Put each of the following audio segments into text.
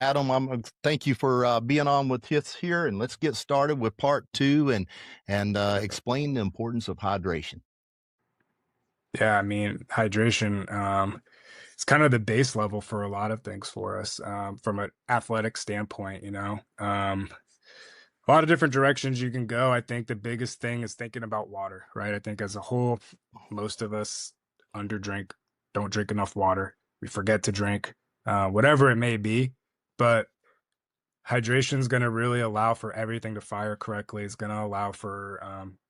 Adam, thank you for being on with us here, and let's get started with part two and explain the importance of hydration. Yeah, I mean, hydration, it's kind of the base level for a lot of things for us, from an athletic standpoint, a lot of different directions you can go. I think the biggest thing is thinking about water, right? I think as a whole, most of us underdrink, don't drink enough water. We forget to drink, whatever it may be. But hydration is going to really allow for everything to fire correctly. It's going to allow for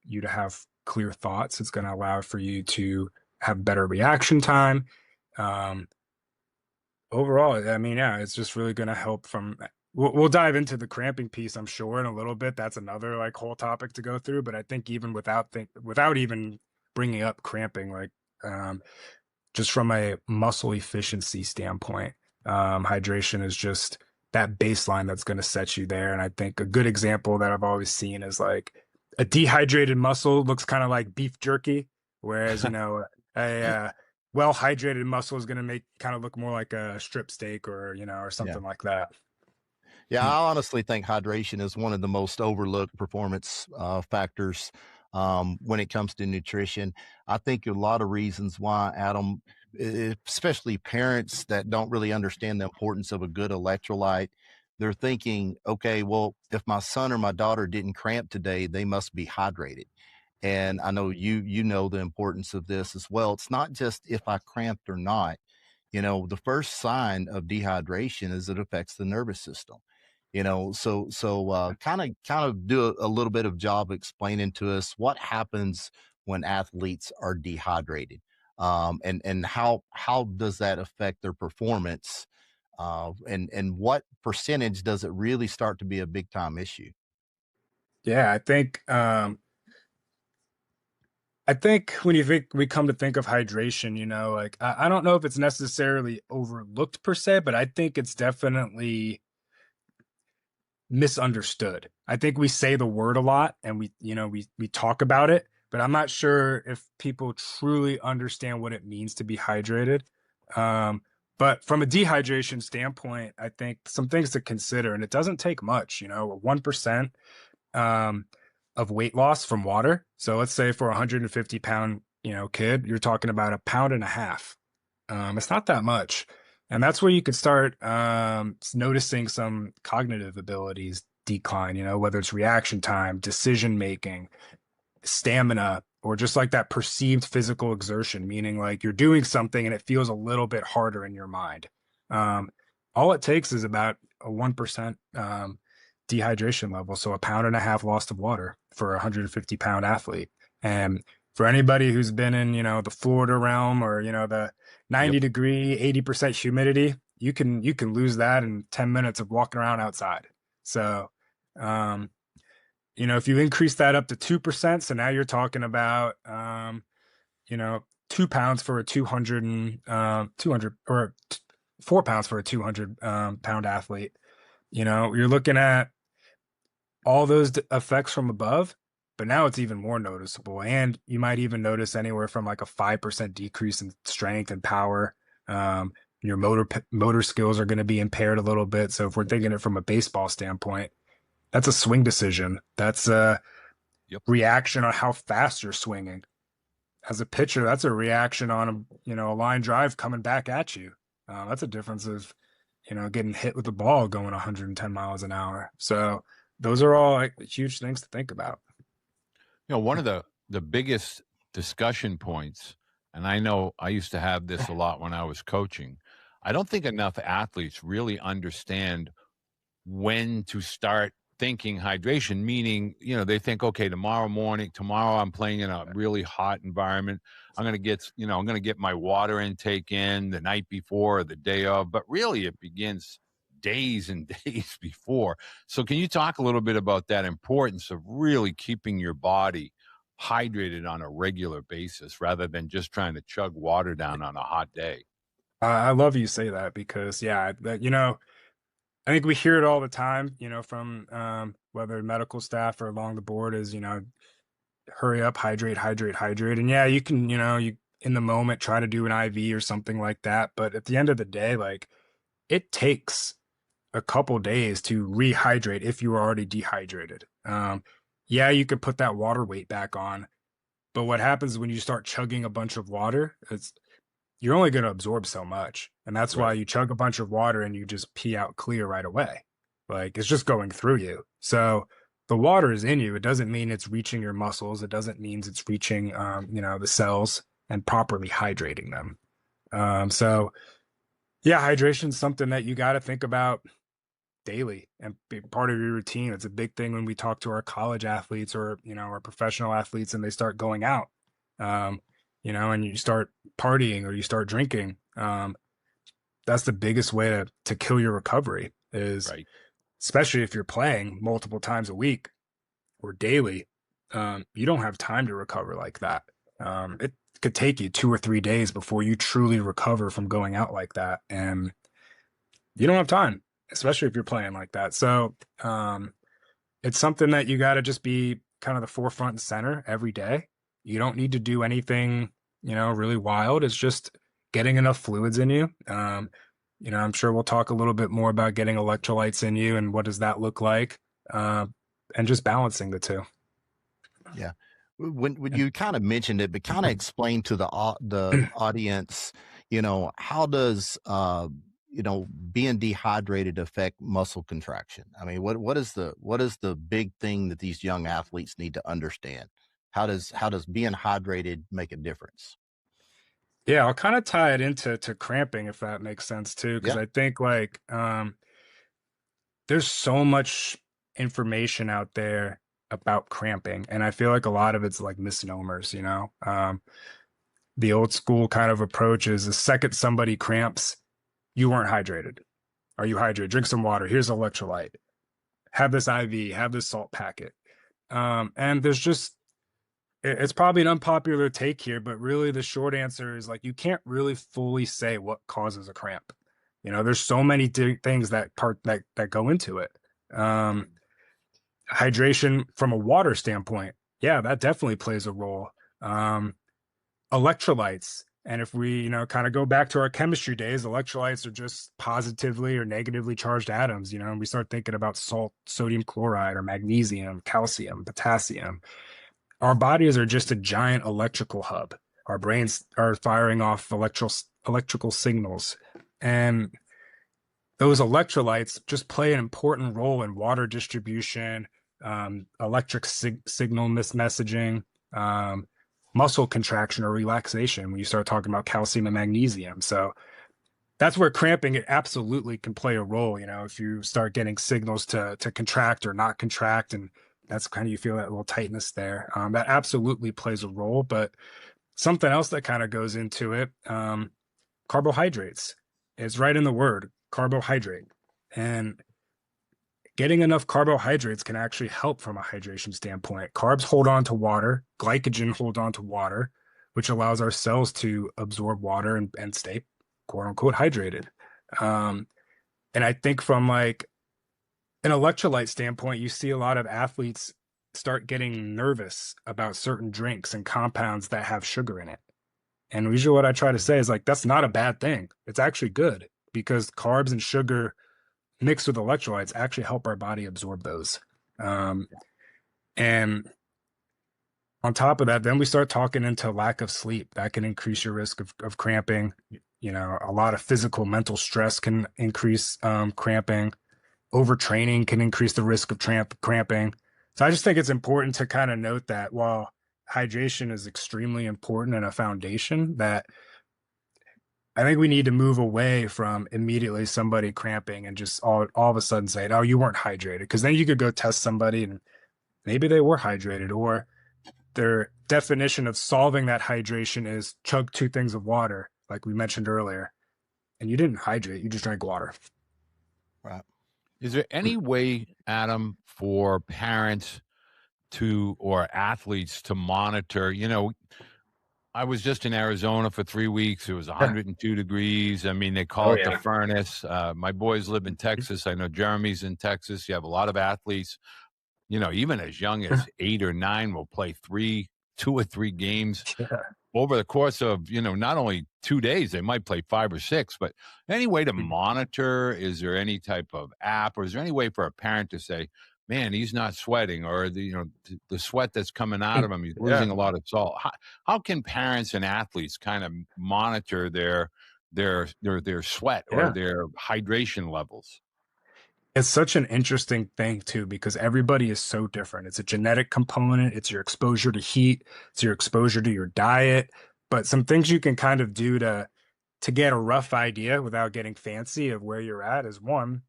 you to have clear thoughts. It's going to allow for you to have better reaction time. Um, Overall, I mean, yeah, it's just really going to help from. We'll dive into the cramping piece, I'm sure, in a little bit. That's another like whole topic to go through. But I think even without even bringing up cramping, like um, just from a muscle efficiency standpoint, hydration is just that baseline that's going to set you there. And I think a good example that I've always seen is like a dehydrated muscle looks kind of like beef jerky, whereas, a well hydrated muscle is going to make kind of look more like a strip steak or Yeah. something like that. Yeah, Hmm. I honestly think hydration is one of the most overlooked performance factors when it comes to nutrition. I think a lot of reasons why, Adam, especially parents that don't really understand the importance of a good electrolyte, they're thinking, okay, well, if my son or my daughter didn't cramp today, they must be hydrated. And I know you know the importance of this as well. It's not just if I cramped or not. The first sign of dehydration is it affects the nervous system. So kind of do a little bit of job explaining to us what happens when athletes are dehydrated, and how does that affect their performance, and what percentage does it really start to be a big time issue? Yeah, I think when we come to think of hydration, like I don't know if it's necessarily overlooked per se, but I think it's definitely misunderstood. I think we say the word a lot and we talk about it, but I'm not sure if people truly understand what it means to be hydrated. Um, but from a dehydration standpoint, I think some things to consider, and it doesn't take much, 1% um, of weight loss from water. So let's say for a 150 pound, kid, you're talking about a pound and a half. It's not that much. And that's where you could start noticing some cognitive abilities decline, whether it's reaction time, decision making, stamina, or just like that perceived physical exertion, meaning like you're doing something and it feels a little bit harder in your mind. Um, all it takes is about a 1% dehydration level. So a pound and a half lost of water for a 150-pound athlete. And for anybody who's been in, the Florida realm or, the Yep. 90-degree, 80% humidity, you can lose that in 10 minutes of walking around outside. So, um, if you increase that up to 2%, so now you're talking about, you know, 2 pounds for a 200 or 4 pounds for a 200 pound athlete. You're looking at all those effects from above, but now it's even more noticeable. And you might even notice anywhere from like a 5% decrease in strength and power. Um, your motor skills are going to be impaired a little bit. So if we're thinking it from a baseball standpoint, that's a swing decision. That's a Yep. reaction on how fast you're swinging. As a pitcher, that's a reaction on a line drive coming back at you. That's a difference of getting hit with the ball going 110 miles an hour. So those are all like huge things to think about. One of the biggest discussion points, and I know I used to have this a lot when I was coaching. I don't think enough athletes really understand when to start thinking hydration, meaning, they think, okay, tomorrow I'm playing in a really hot environment. I'm going to get my water intake in the night before or the day of, but really it begins days and days before. So can you talk a little bit about that importance of really keeping your body hydrated on a regular basis rather than just trying to chug water down on a hot day? I love you say that because yeah, I think we hear it all the time, from whether medical staff or along the board is, hurry up, hydrate, hydrate, hydrate. And yeah, you can, you in the moment try to do an IV or something like that. But at the end of the day, like it takes a couple days to rehydrate if you were already dehydrated. Yeah, you could put that water weight back on, but what happens when you start chugging a bunch of water, you're only going to absorb so much. And that's why Right. you chug a bunch of water and you just pee out clear right away. Like it's just going through you. So the water is in you. It doesn't mean it's reaching your muscles. It doesn't mean it's reaching, the cells and properly hydrating them. So yeah, hydration is something that you got to think about daily and be part of your routine. It's a big thing when we talk to our college athletes or, our professional athletes and they start going out, and you start partying or you start drinking. That's the biggest way to kill your recovery is, Right. especially if you're playing multiple times a week or daily, you don't have time to recover like that. It could take you 2 or 3 days before you truly recover from going out like that. And you don't have time, especially if you're playing like that. So it's something that you got to just be kind of the forefront and center every day. You don't need to do anything, really wild. It's just getting enough fluids in you. I'm sure we'll talk a little bit more about getting electrolytes in you and what does that look like, and just balancing the two. Yeah. When you kind of mentioned it, but kind of explain to the audience, how does being dehydrated affect muscle contraction? I mean, what is the big thing that these young athletes need to understand? How does being hydrated make a difference? Yeah, I'll kind of tie it into cramping if that makes sense too, because Yeah. I think there's so much information out there about cramping, and I feel like a lot of it's like misnomers. The old school kind of approach is the second somebody cramps, you weren't hydrated. Are you hydrated? Drink some water. Here's electrolyte. Have this IV. Have this salt packet. And it's probably an unpopular take here, but really the short answer is like you can't really fully say what causes a cramp. There's so many things that go into it. Hydration from a water standpoint, yeah, that definitely plays a role. Electrolytes, and if we kind of go back to our chemistry days, electrolytes are just positively or negatively charged atoms. And we start thinking about salt, sodium chloride, or magnesium, calcium, potassium. Our bodies are just a giant electrical hub. Our brains are firing off electrical signals, and those electrolytes just play an important role in water distribution, electric signal messaging, muscle contraction or relaxation when you start talking about calcium and magnesium. So that's where cramping it absolutely can play a role. If you start getting signals to contract or not contract, and that's kind of you feel that little tightness there, that absolutely plays a role. But something else that kind of goes into it, carbohydrates. It's right in the word, carbohydrate. And getting enough carbohydrates can actually help from a hydration standpoint. Carbs hold on to water, glycogen hold on to water, which allows our cells to absorb water and stay quote unquote hydrated. And I think from like an electrolyte standpoint, you see a lot of athletes start getting nervous about certain drinks and compounds that have sugar in it. And usually what I try to say is like, that's not a bad thing. It's actually good because carbs and sugar mixed with electrolytes actually help our body absorb those. And on top of that, then we start talking into lack of sleep. That can increase your risk of cramping. A lot of physical, mental stress can increase cramping. Overtraining can increase the risk of cramping. So I just think it's important to kind of note that while hydration is extremely important and a foundation, that I think we need to move away from immediately somebody cramping and just all of a sudden say, oh, you weren't hydrated. Because then you could go test somebody and maybe they were hydrated, or their definition of solving that hydration is chug 2 things of water, like we mentioned earlier. And you didn't hydrate, you just drank water. Right. Is there any way, Adam, for parents or athletes to monitor? I was just in Arizona for 3 weeks. It was 102 degrees. I mean, they call it the furnace. My boys live in Texas. I know Jeremy's in Texas. You have a lot of athletes, even as young as 8 or 9 will play 2 or 3 games. over the course of, not only 2 days, they might play 5 or 6, but any way to monitor? Is there any type of app, or is there any way for a parent to say, man, he's not sweating, or the sweat that's coming out of him, he's losing a lot of salt? How can parents and athletes kind of monitor their sweat or their hydration levels? It's such an interesting thing too, because everybody is so different. It's a genetic component. It's your exposure to heat. It's your exposure to your diet. But some things you can kind of do to get a rough idea without getting fancy of where you're at is one,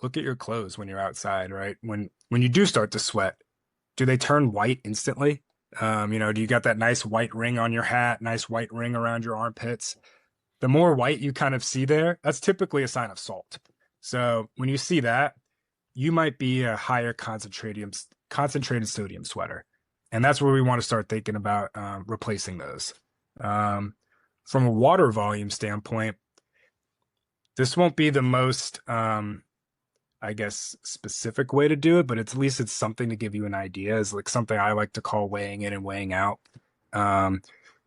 look at your clothes when you're outside, right? When you do start to sweat, do they turn white instantly? Do you got that nice white ring on your hat, nice white ring around your armpits? The more white you kind of see there, that's typically a sign of salt. So when you see that, you might be a higher concentrated sodium sweater. And that's where we want to start thinking about replacing those. From a water volume standpoint, this won't be the most, specific way to do it, but at least it's something to give you an idea. Is like something I like to call weighing in and weighing out.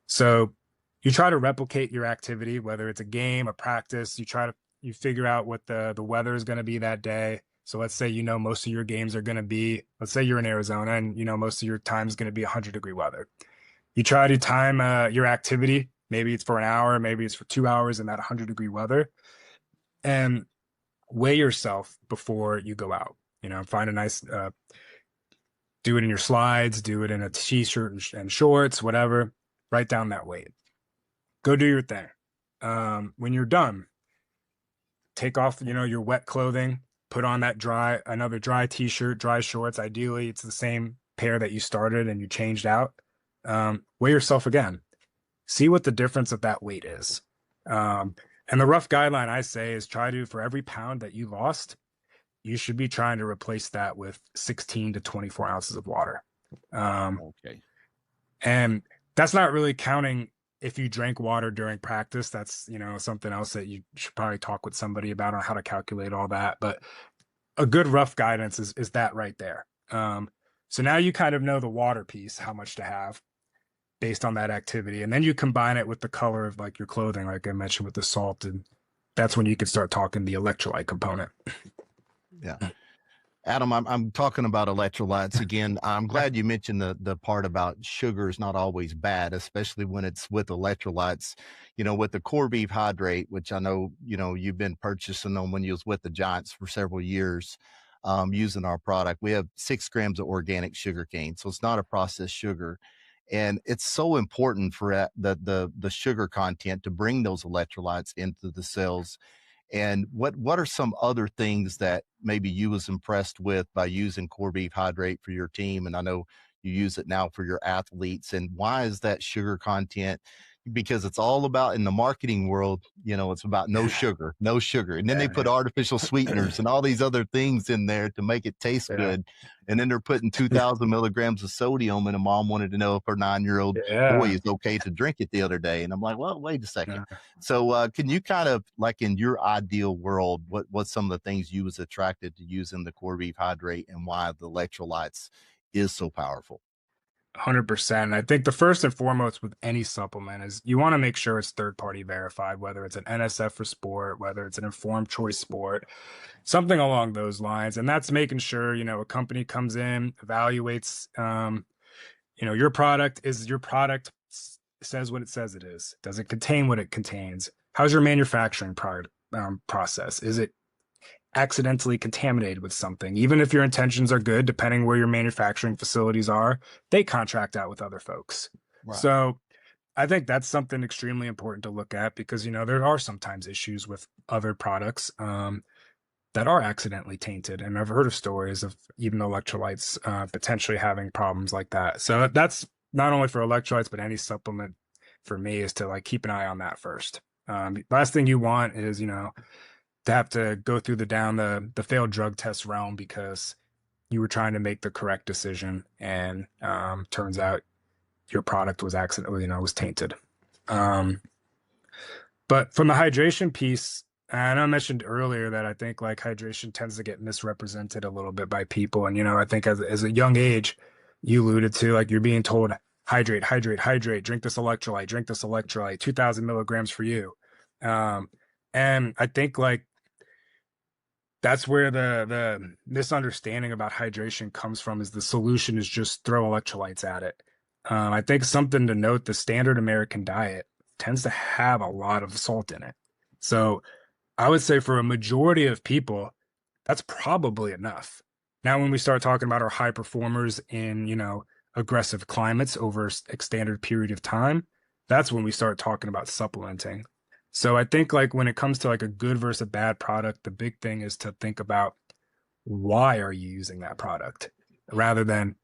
So you try to replicate your activity, whether it's a game, a practice. You figure out what the weather is going to be that day. So let's say, most of your games are going to be, let's say you're in Arizona and, most of your time is going to be 100-degree weather. You try to time your activity. Maybe it's for an hour, maybe it's for 2 hours in that 100-degree weather, and weigh yourself before you go out. Find a nice, do it in your slides, do it in a t-shirt and shorts, whatever. Write down that weight. Go do your thing. When you're done, take off, your wet clothing, put on another dry t-shirt, dry shorts. Ideally, it's the same pair that you started and you changed out. Weigh yourself again. See what the difference of that weight is. And the rough guideline I say is for every pound that you lost, you should be trying to replace that with 16 to 24 ounces of water. Okay. And that's not really counting if you drank water during practice. That's, something else that you should probably talk with somebody about on how to calculate all that. But a good rough guidance is that right there. So now you kind of know the water piece, how much to have based on that activity. And then you combine it with the color of like your clothing, like I mentioned with the salt. And that's when you can start talking the electrolyte component. Yeah. Adam, I'm talking about electrolytes again. I'm glad you mentioned the part about sugar is not always bad, especially when it's with electrolytes. With the core beef hydrate, which I know you've been purchasing them when you was with the Giants for several years, using our product. We have 6 grams of organic sugar cane, so it's not a processed sugar, and it's so important for the sugar content to bring those electrolytes into the cells. And what are some other things that maybe you was impressed with by using core beef hydrate for your team? And I know you use it now for your athletes. And why is that sugar content? Because it's all about, in the marketing world, it's about no sugar, no sugar. And then they put artificial sweeteners and all these other things in there to make it taste good. And then they're putting 2,000 milligrams of sodium, and a mom wanted to know if her 9-year-old boy is okay to drink it the other day. And I'm like, well, wait a second. So can you kind of, like, in your ideal world, what's some of the things you was attracted to using the core beef hydrate and why the electrolytes is so powerful? 100%. I think the first and foremost with any supplement is you want to make sure it's third-party verified, whether it's an NSF for sport, whether it's an informed choice sport, something along those lines. And that's making sure, a company comes in, evaluates, your product says what it says it is. Does it contain what it contains? How's your manufacturing process? Is it accidentally contaminated with something? Even if your intentions are good, depending where your manufacturing facilities are, they contract out with other folks. Right. So I think that's something extremely important to look at, because there are sometimes issues with other products that are accidentally tainted, and I've heard of stories of even electrolytes potentially having problems like that. So that's not only for electrolytes, but any supplement for me is to keep an eye on that first. Last thing you want is to have to go through the failed drug test realm because you were trying to make the correct decision, and turns out your product was accidentally, was tainted. But from the hydration piece, and I mentioned earlier that I think hydration tends to get misrepresented a little bit by people. And, I think as a young age, you alluded to, you're being told hydrate, hydrate, hydrate, drink this electrolyte, 2000 milligrams for you. And I think like that's where the misunderstanding about hydration comes from, is the solution is just throw electrolytes at it. I think something to note, the standard American diet tends to have a lot of salt in it. So I would say for a majority of people, that's probably enough. Now, when we start talking about our high performers in, aggressive climates over a standard period of time, that's when we start talking about supplementing. So I think like when it comes to like a good versus a bad product, the big thing is to think about, why are you using that product, rather than,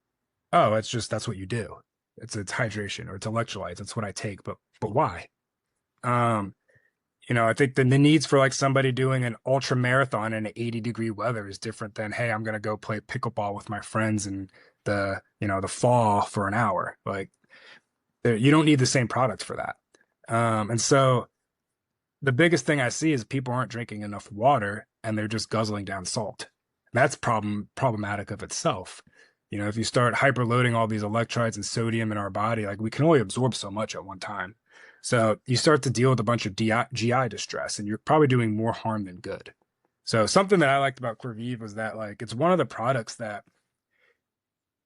oh, it's just, that's what you do. It's hydration or it's electrolytes. That's what I take, but why? I think the needs for like somebody doing an ultra marathon in 80-degree weather is different than, hey, I'm gonna go play pickleball with my friends in the fall for an hour. Like, you don't need the same product for that. And so the biggest thing I see is people aren't drinking enough water and they're just guzzling down salt. That's problematic of itself. If you start hyperloading all these electrolytes and sodium in our body, like we can only absorb so much at one time. So you start to deal with a bunch of GI distress, and you're probably doing more harm than good. So something that I liked about Corvive was that like it's one of the products that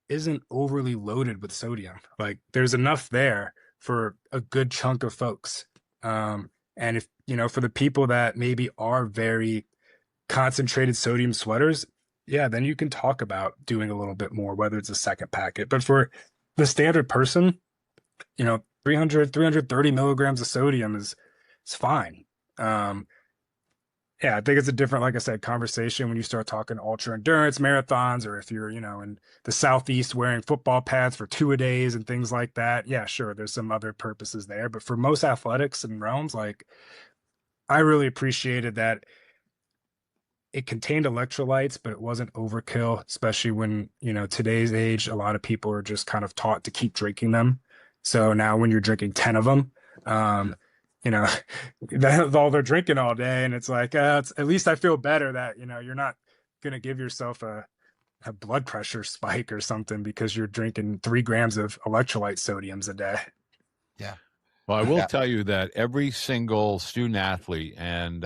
isn't overly loaded with sodium. Like there's enough there for a good chunk of folks. And if, for the people that maybe are very concentrated sodium sweaters, yeah, then you can talk about doing a little bit more, whether it's a second packet. But for the standard person, 330 milligrams of sodium is fine. Yeah, I think it's a different, like I said, conversation when you start talking ultra endurance marathons, or if you're, in the Southeast wearing football pads for 2-a-days and things like that. Yeah, sure, there's some other purposes there. But for most athletics and realms, like I really appreciated that it contained electrolytes, but it wasn't overkill, especially when, today's age, a lot of people are just kind of taught to keep drinking them. So now when you're drinking 10 of them, that's all they're drinking all day. And it's like, at least I feel better that, you're not going to give yourself a blood pressure spike or something because you're drinking 3 grams of electrolyte sodiums a day. Yeah. Well, I will tell you that every single student athlete, and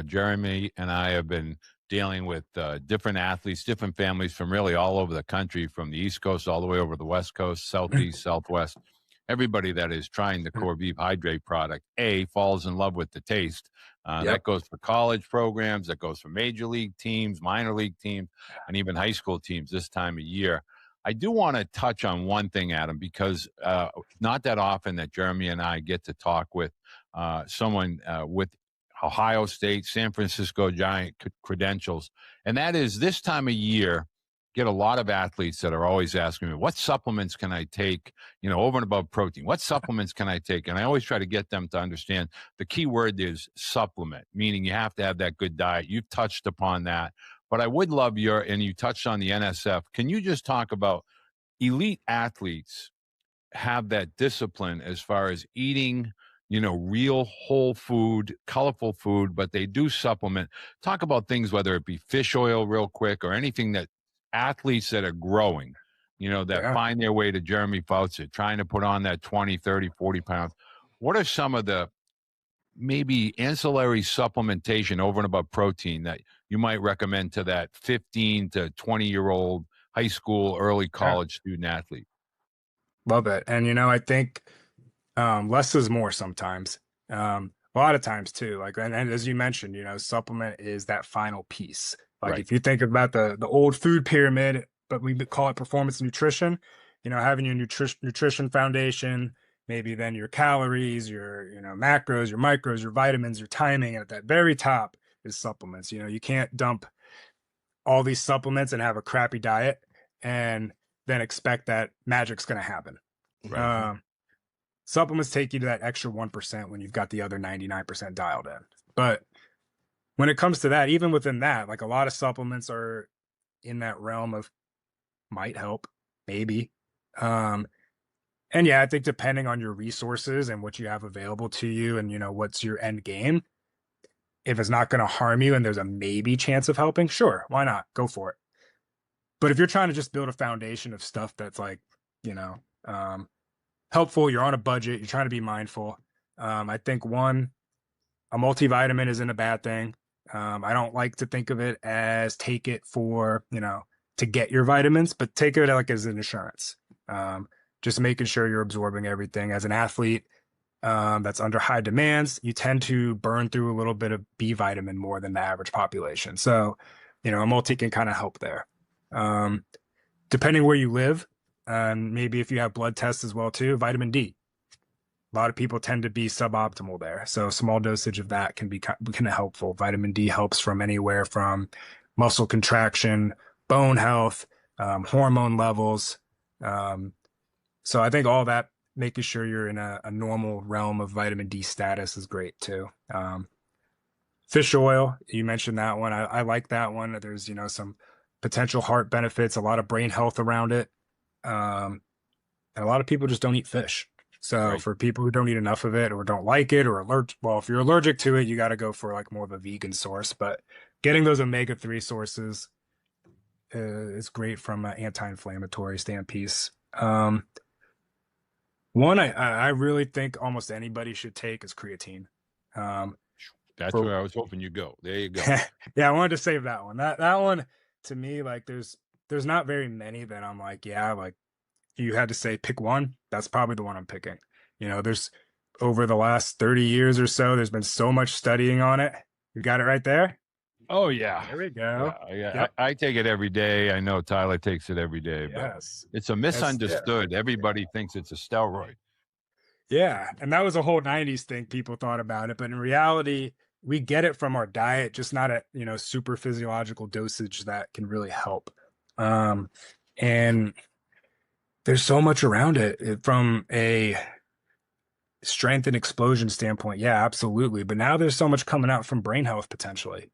Jeremy and I have been dealing with different athletes, different families from really all over the country, from the East Coast all the way over the West Coast, Southeast, Southwest. Everybody that is trying the Corvive Hydrate product, falls in love with the taste. That goes for college programs, that goes for major league teams, minor league teams, and even high school teams this time of year. I do want to touch on one thing, Adam, because not that often that Jeremy and I get to talk with someone with Ohio State, San Francisco Giant credentials. And that is, this time of year, get a lot of athletes that are always asking me, what supplements can I take, over and above protein? What supplements can I take? And I always try to get them to understand the key word is supplement, meaning you have to have that good diet. You've touched upon that. But I would love and you touched on the NSF. Can you just talk about elite athletes have that discipline as far as eating, real whole food, colorful food, but they do supplement? Talk about things, whether it be fish oil real quick or anything that athletes that are growing, that find their way to Jeremy Fouts, trying to put on that 20, 30, 40 pounds. What are some of the maybe ancillary supplementation over and above protein that you might recommend to that 15 to 20-year-old high school, early college student athlete? Love it. And, I think less is more sometimes. A lot of times too, like, and as you mentioned, supplement is that final piece. Like if you think about the old food pyramid, but we call it performance nutrition, having your nutrition foundation, maybe then your calories, your, macros, your micros, your vitamins, your timing. And at that very top is supplements. You can't dump all these supplements and have a crappy diet and then expect that magic's going to happen. Right. Supplements take you to that extra 1% when you've got the other 99% dialed in. But when it comes to that, even within that, like a lot of supplements are in that realm of might help, maybe. And yeah, I think depending on your resources and what you have available to you and, what's your end game, if it's not going to harm you and there's a maybe chance of helping, sure, why not? Go for it. But if you're trying to just build a foundation of stuff that's like, helpful. You're on a budget. You're trying to be mindful. I think a multivitamin isn't a bad thing. I don't like to think of it as take it for, to get your vitamins, but take it like as an insurance. Just making sure you're absorbing everything. As an athlete that's under high demands, you tend to burn through a little bit of B vitamin more than the average population. So, a multi can kind of help there. Depending where you live, maybe if you have blood tests as well too, vitamin D. A lot of people tend to be suboptimal there. So a small dosage of that can be kind of helpful. Vitamin D helps from anywhere from muscle contraction, bone health, hormone levels. So I think all that, making sure you're in a normal realm of vitamin D status is great too. Fish oil, you mentioned that one. I like that one. There's, some potential heart benefits, a lot of brain health around it. And a lot of people just don't eat fish. So for people who don't eat enough of it or don't like it or allergic, well, if you're allergic to it, you got to go for like more of a vegan source. But getting those omega-3 sources is great from an anti-inflammatory standpiece. One I really think almost anybody should take is creatine. That's where I was hoping you go. There you go. Yeah, I wanted to save that one. That one to me, like there's not very many that I'm like, yeah, like you had to say pick one, that's probably the one I'm picking. There's over the last 30 years or so, there's been so much studying on it. You got it right there? Oh, yeah. There we go. Yeah. Yep. I take it every day. I know Tyler takes it every day. Yes. But it's a misunderstood. Everybody thinks it's a steroid. Yeah. And that was a whole 90s thing people thought about it. But in reality, we get it from our diet, just not at, super physiological dosage that can really help. And there's so much around it from a strength and explosion standpoint. Yeah, absolutely. But now there's so much coming out from brain health potentially,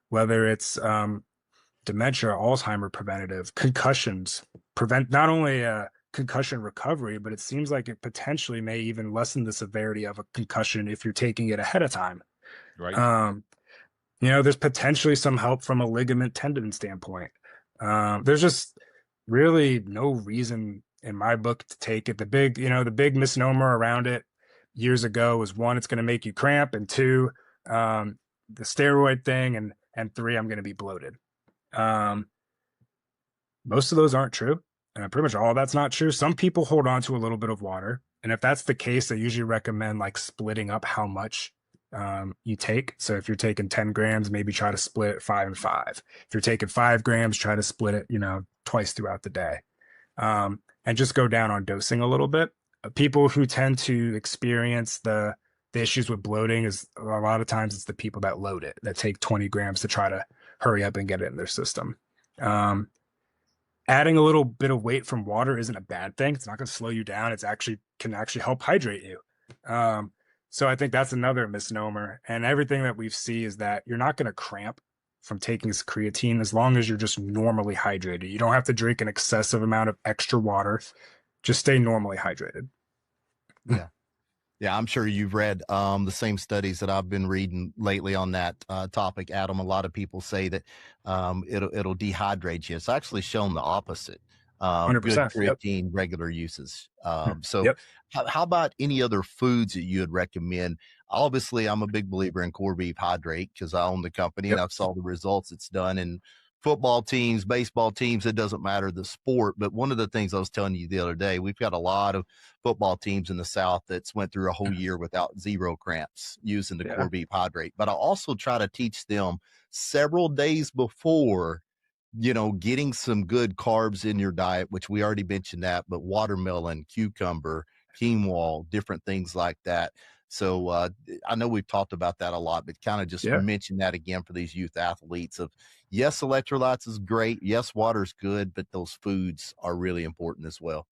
whether it's dementia, Alzheimer preventative, concussions, prevent not only concussion recovery, but it seems like it potentially may even lessen the severity of a concussion if you're taking it ahead of time. Right. There's potentially some help from a ligament tendon standpoint. There's just really no reason in my book to take it. The big misnomer around it years ago was one, it's going to make you cramp, and two, the steroid thing, and three, I'm going to be bloated. Most of those aren't true. Pretty much all that's not true. Some people hold on to a little bit of water. And if that's the case, I usually recommend like splitting up how much you take. So if you're taking 10 grams, maybe try to split it 5 and 5. If you're taking 5 grams, try to split it, twice throughout the day. And just go down on dosing a little bit. People who tend to experience the issues with bloating is a lot of times it's the people that load it, that take 20 grams to try to hurry up and get it in their system. Adding a little bit of weight from water isn't a bad thing. It's not going to slow you down. Can actually help hydrate you. So I think that's another misnomer. And everything that we see is that you're not going to cramp from taking creatine as long as you're just normally hydrated. You don't have to drink an excessive amount of extra water. Just stay normally hydrated. Yeah. Yeah, I'm sure you've read the same studies that I've been reading lately on that topic, Adam. A lot of people say that it'll dehydrate you. It's actually shown the opposite. 100%. Good creatine, regular uses. So how about any other foods that you would recommend? Obviously, I'm a big believer in core beef hydrate because I own the company and I've saw the results it's done in football teams, baseball teams. It doesn't matter the sport. But one of the things I was telling you the other day, we've got a lot of football teams in the South that's went through a whole year without zero cramps using the core beef hydrate. But I also try to teach them several days before, getting some good carbs in your diet, which we already mentioned that, but watermelon, cucumber, quinoa, different things like that. So I know we've talked about that a lot, but kind of just mention that again for these youth athletes of, yes, electrolytes is great. Yes, water is good, but those foods are really important as well.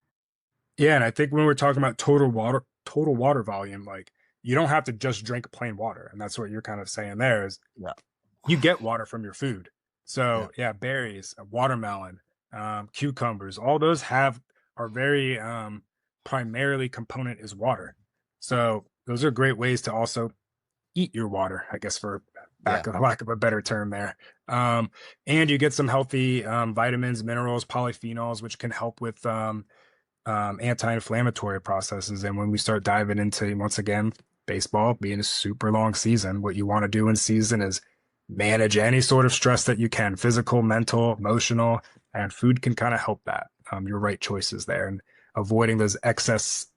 Yeah. And I think when we're talking about total water volume, like you don't have to just drink plain water. And that's what you're kind of saying there is you get water from your food. So berries, watermelon, cucumbers, all those are very primarily component is water. So those are great ways to also eat your water, I guess, for lack of a better term there. And you get some healthy vitamins, minerals, polyphenols, which can help with anti-inflammatory processes. And when we start diving into, once again, baseball being a super long season, what you want to do in season is manage any sort of stress that you can, physical, mental, emotional, and food can kind of help that. Your right choices there and avoiding those excess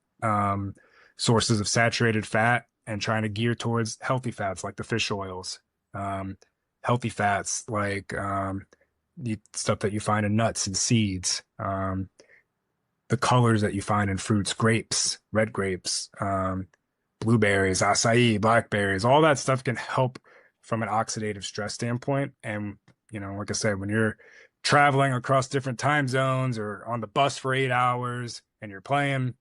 sources of saturated fat and trying to gear towards healthy fats like the fish oils, healthy fats like the stuff that you find in nuts and seeds, the colors that you find in fruits, grapes, red grapes, blueberries, acai, blackberries, all that stuff can help from an oxidative stress standpoint. And, like I said, when you're traveling across different time zones or on the bus for 8 hours and you're playing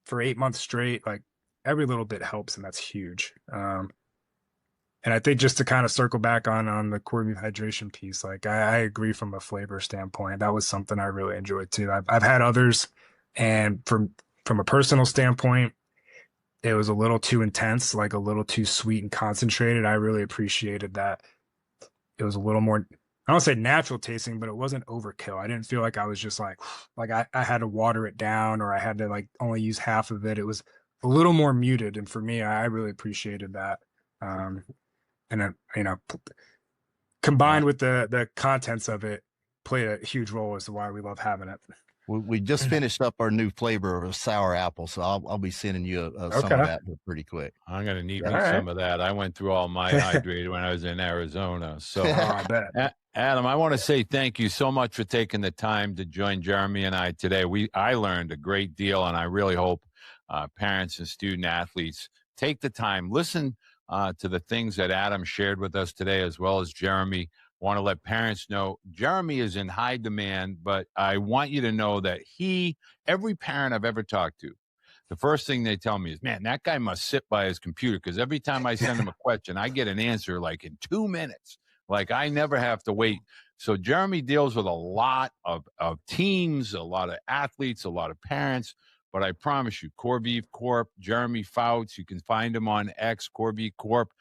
for 8 months straight, like every little bit helps. And that's huge. And I think just to kind of circle back on the core hydration piece, like I agree from a flavor standpoint. That was something I really enjoyed too. I've had others, and from a personal standpoint, it was a little too intense, like a little too sweet and concentrated. I really appreciated that. It was a little more, I don't say natural tasting, but it wasn't overkill. I didn't feel like I was just like I had to water it down or I had to like only use half of it. It was a little more muted. And for me, I really appreciated that. And then, combined with the contents of it played a huge role as to why we love having it. We just finished up our new flavor of sour apple, so I'll be sending you some of that pretty quick. I'm going to need some of that. I went through all my hydrated when I was in Arizona. So, I bet. Adam, I want to say thank you so much for taking the time to join Jeremy and I today. I learned a great deal, and I really hope parents and student athletes take the time, listen to the things that Adam shared with us today, as well as Jeremy. Want to let parents know Jeremy is in high demand, but I want you to know that every parent I've ever talked to, the first thing they tell me is, man, that guy must sit by his computer, because every time I send him a question, I get an answer like in 2 minutes. Like I never have to wait. So Jeremy deals with a lot of teams, a lot of athletes, a lot of parents. But I promise you, Corbeef Corp, Jeremy Fouts, you can find him on X, Corbeef Corp.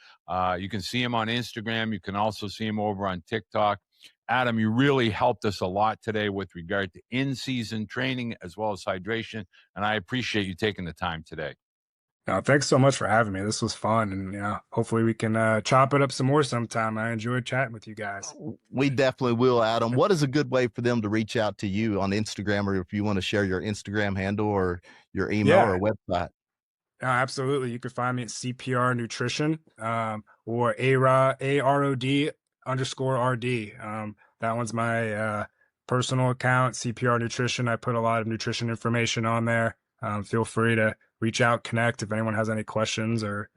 You can see him on Instagram. You can also see him over on TikTok. Adam, you really helped us a lot today with regard to in-season training as well as hydration, and I appreciate you taking the time today. Thanks so much for having me. This was fun, and hopefully we can chop it up some more sometime. I enjoyed chatting with you guys. We definitely will, Adam. What is a good way for them to reach out to you on Instagram, or if you want to share your Instagram handle or your email or website? Absolutely. You can find me at CPR Nutrition or AROD_RD. That one's my personal account, CPR Nutrition. I put a lot of nutrition information on there. Feel free to reach out, connect if anyone has any questions or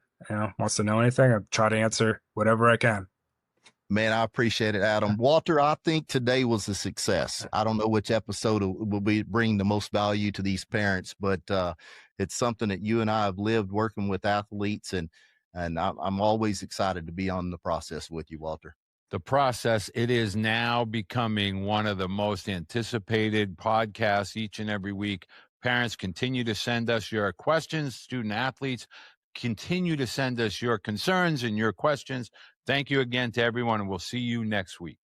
wants to know anything. I'll try to answer whatever I can. Man, I appreciate it, Adam. Walter, I think today was a success. I don't know which episode will bring the most value to these parents, but it's something that you and I have lived working with athletes, and I'm always excited to be on the process with you, Walter. The process, it is now becoming one of the most anticipated podcasts each and every week. Parents, continue to send us your questions. Student athletes, continue to send us your concerns and your questions. Thank you again to everyone, and we'll see you next week.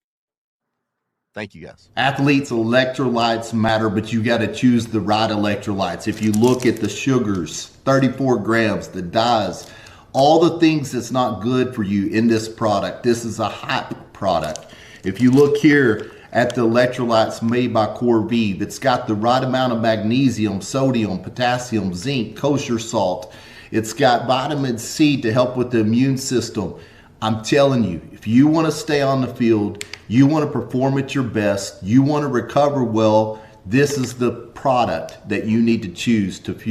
Thank you, guys. Athletes, electrolytes matter, but you got to choose the right electrolytes. If you look at the sugars, 34 grams, the dyes, all the things that's not good for you in this product, this is a hype product. If you look here at the electrolytes made by Beede, that's got the right amount of magnesium, sodium, potassium, zinc, kosher salt. It's got vitamin C to help with the immune system. I'm telling you, if you want to stay on the field, you want to perform at your best, you want to recover well, this is the product that you need to choose to fuel